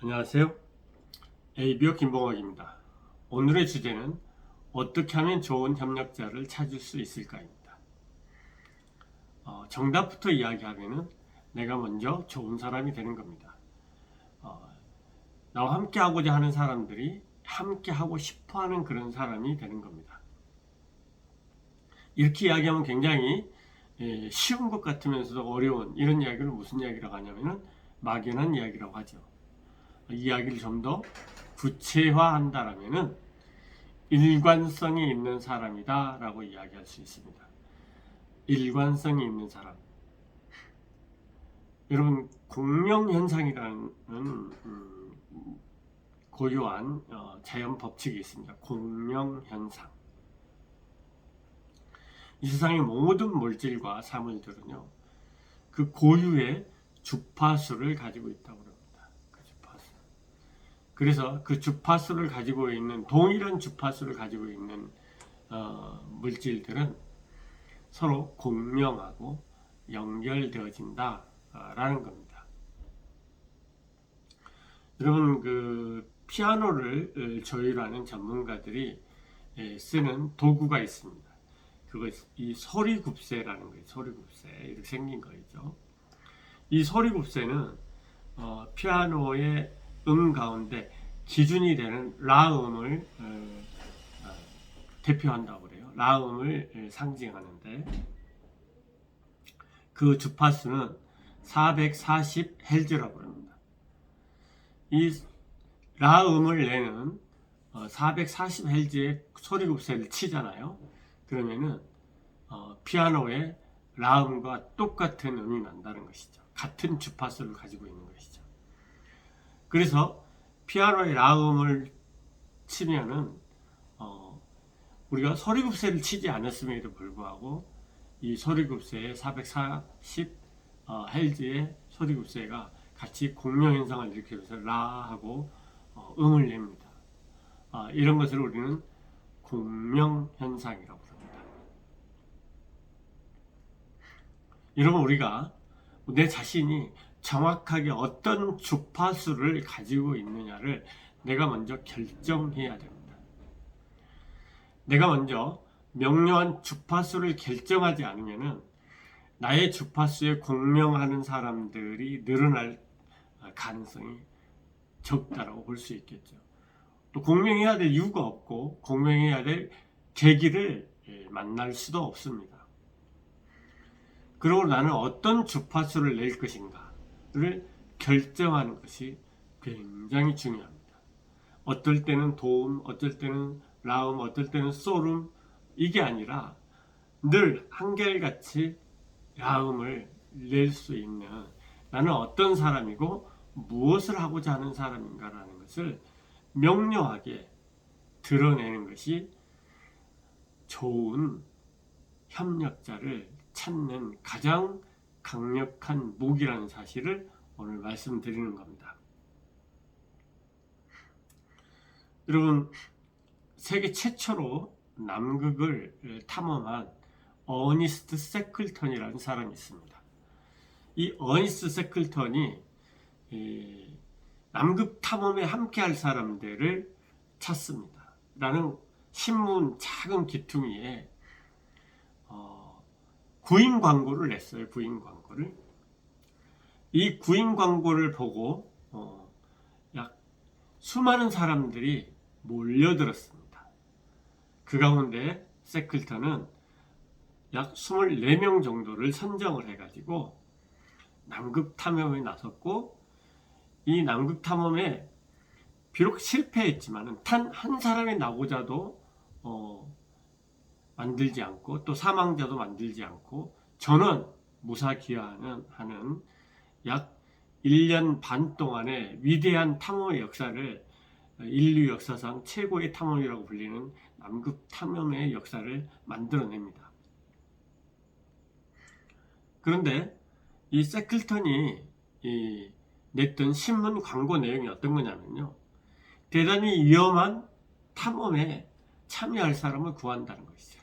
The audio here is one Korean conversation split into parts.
안녕하세요. ABO 김봉학입니다. 오늘의 주제는 어떻게 하면 좋은 협력자를 찾을 수 있을까입니다. 정답부터 이야기하면 내가 먼저 좋은 사람이 되는 겁니다. 나와 함께 하고자 하는 사람들이 함께 하고 싶어 하는 그런 사람이 되는 겁니다. 이렇게 이야기하면 굉장히 쉬운 것 같으면서도 어려운 이런 이야기를 무슨 이야기라고 하냐면은 막연한 이야기라고 하죠. 이야기를 좀 더 구체화한다라면은 일관성이 있는 사람이다 라고 이야기할 수 있습니다. 일관성이 있는 사람. 여러분, 공명현상이라는 고유한 자연 법칙이 있습니다. 공명현상. 이 세상의 모든 물질과 사물들은요, 그 고유의 주파수를 가지고 있다고 합니다. 그 주파수. 그래서 그 주파수를 가지고 있는, 동일한 주파수를 가지고 있는 물질들은 서로 공명하고 연결되어진다 라는 겁니다. 여러분, 그 피아노를 조율하는 전문가들이 쓰는 도구가 있습니다. 그거 이 소리굽새라는 거예요. 소리굽새 이렇게 생긴 거죠. 이 소리굽새는 피아노의 가운데 기준이 되는 라음을 대표한다고 그래요. 라음을 상징하는데 그 주파수는 440Hz라고 합니다. 이 라음을 내는 440Hz의 소리굽새를 치잖아요. 그러면은 피아노의 라음과 똑같은 음이 난다는 것이죠. 같은 주파수를 가지고 있는 것이죠. 그래서 피아노의 라음을 치면은 우리가 소리굽새를 치지 않았음에도 불구하고 이 소리굽새의 440Hz의 소리굽새가 같이 공명현상을 일으키면서 라 하고 음을 냅니다. 이런 것을 우리는 공명현상이라고 합니다. 여러분, 우리가 내 자신이 정확하게 어떤 주파수를 가지고 있느냐를 내가 먼저 결정해야 됩니다. 내가 먼저 명료한 주파수를 결정하지 않으면 나의 주파수에 공명하는 사람들이 늘어날 가능성이 적다라고 볼 수 있겠죠. 또 공명해야 될 이유가 없고 공명해야 될 계기를 만날 수도 없습니다. 그리고 나는 어떤 주파수를 낼 것인가를 결정하는 것이 굉장히 중요합니다. 어떨 때는 도움, 어떨 때는 라움, 어떨 때는 소름, 이게 아니라 늘 한결같이 라음을 낼 수 있는, 나는 어떤 사람이고 무엇을 하고자 하는 사람인가라는 것을 명료하게 드러내는 것이 좋은 협력자를 찾는 가장 강력한 무기라는 사실을 오늘 말씀드리는 겁니다. 여러분, 세계 최초로 남극을 탐험한 어니스트 세클턴이라는 사람이 있습니다. 이 어니스트 세클턴이 남극 탐험에 함께할 사람들을 찾습니다. 라는 신문 작은 기퉁이에 구인 광고를 냈어요. 구인 광고를. 이 구인 광고를 보고 약 수많은 사람들이 몰려들었습니다. 그 가운데 세클턴은 약 24명 정도를 선정을 해가지고 남극 탐험에 나섰고, 이 남극 탐험에 비록 실패했지만 단 한 사람이 나고자도 만들지 않고 또 사망자도 만들지 않고 전원 무사귀환하는 약 1년 반 동안의 위대한 탐험의 역사를, 인류 역사상 최고의 탐험이라고 불리는 남극 탐험의 역사를 만들어냅니다. 그런데 이 세클턴이 냈던 신문 광고 내용이 어떤 거냐면요, 대단히 위험한 탐험에 참여할 사람을 구한다는 것이죠.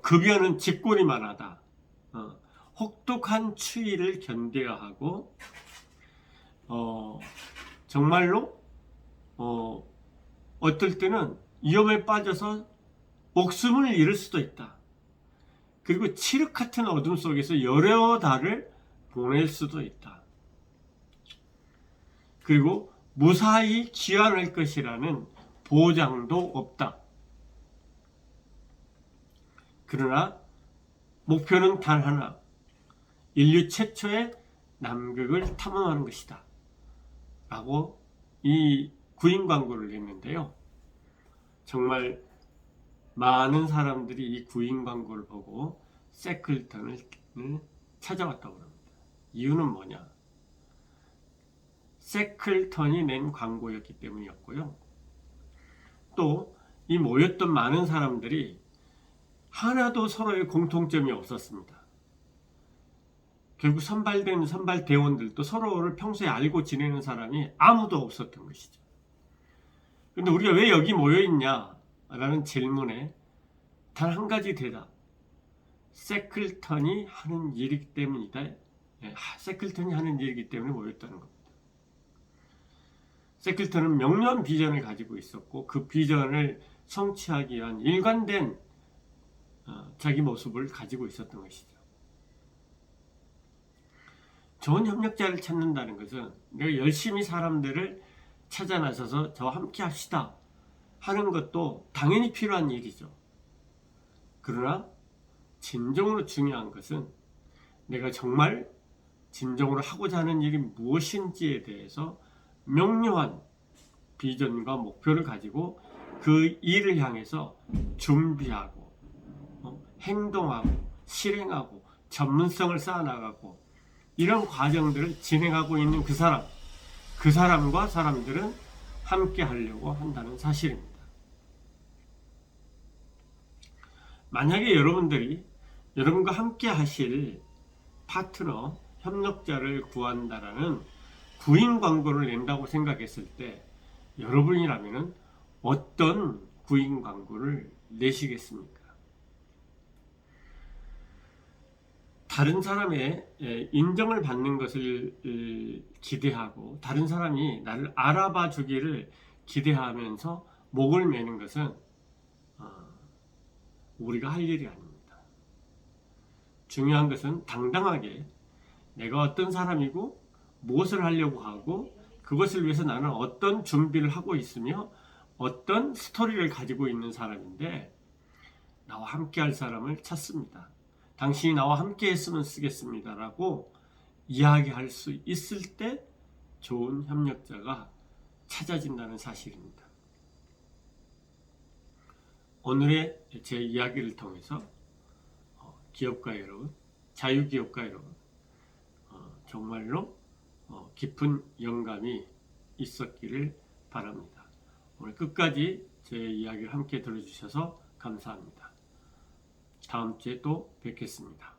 급여는 집꼬리만 하다. 혹독한 추위를 견뎌야 하고 정말로 어떨 때는 위험에 빠져서 목숨을 잃을 수도 있다. 그리고 칠흑 같은 어둠 속에서 여러 달을 보낼 수도 있다. 그리고 무사히 귀환할 것이라는 보장도 없다. 그러나 목표는 단 하나, 인류 최초의 남극을 탐험하는 것이다 라고 이 구인 광고를 냈는데요. 정말 많은 사람들이 이 구인 광고를 보고 세클턴을 찾아왔다고 합니다. 이유는 뭐냐? 세클턴이 낸 광고였기 때문이었고요. 또 이 모였던 많은 사람들이 하나도 서로의 공통점이 없었습니다. 결국 선발된 선발대원들도 서로를 평소에 알고 지내는 사람이 아무도 없었던 것이죠. 근데 우리가 왜 여기 모여있냐? 라는 질문에 단 한 가지 대답. 세클턴이 하는 일이기 때문이다. 세클턴이 하는 일이기 때문에 모였다는 겁니다. 세클턴은 명료한 비전을 가지고 있었고 그 비전을 성취하기 위한 일관된 자기 모습을 가지고 있었던 것이죠. 좋은 협력자를 찾는다는 것은 내가 열심히 사람들을 찾아 나서서 저와 함께 합시다 하는 것도 당연히 필요한 일이죠. 그러나 진정으로 중요한 것은 내가 정말 진정으로 하고자 하는 일이 무엇인지에 대해서 명료한 비전과 목표를 가지고 그 일을 향해서 준비하고 행동하고 실행하고 전문성을 쌓아나가고 이런 과정들을 진행하고 있는 그 사람과 사람들은 함께 하려고 한다는 사실입니다. 만약에 여러분들이 여러분과 함께 하실 파트너, 협력자를 구한다라는 구인 광고를 낸다고 생각했을 때 여러분이라면 어떤 구인 광고를 내시겠습니까? 다른 사람의 인정을 받는 것을 기대하고 다른 사람이 나를 알아봐 주기를 기대하면서 목을 매는 것은 우리가 할 일이 아닙니다. 중요한 것은 당당하게 내가 어떤 사람이고 무엇을 하려고 하고 그것을 위해서 나는 어떤 준비를 하고 있으며 어떤 스토리를 가지고 있는 사람인데 나와 함께 할 사람을 찾습니다. 당신이 나와 함께 했으면 쓰겠습니다 라고 이야기할 수 있을 때 좋은 협력자가 찾아진다는 사실입니다. 오늘의 제 이야기를 통해서 기업가 여러분, 자유기업가 여러분 정말로 깊은 영감이 있었기를 바랍니다. 오늘 끝까지 제 이야기를 함께 들어주셔서 감사합니다. 다음 주에 또 뵙겠습니다.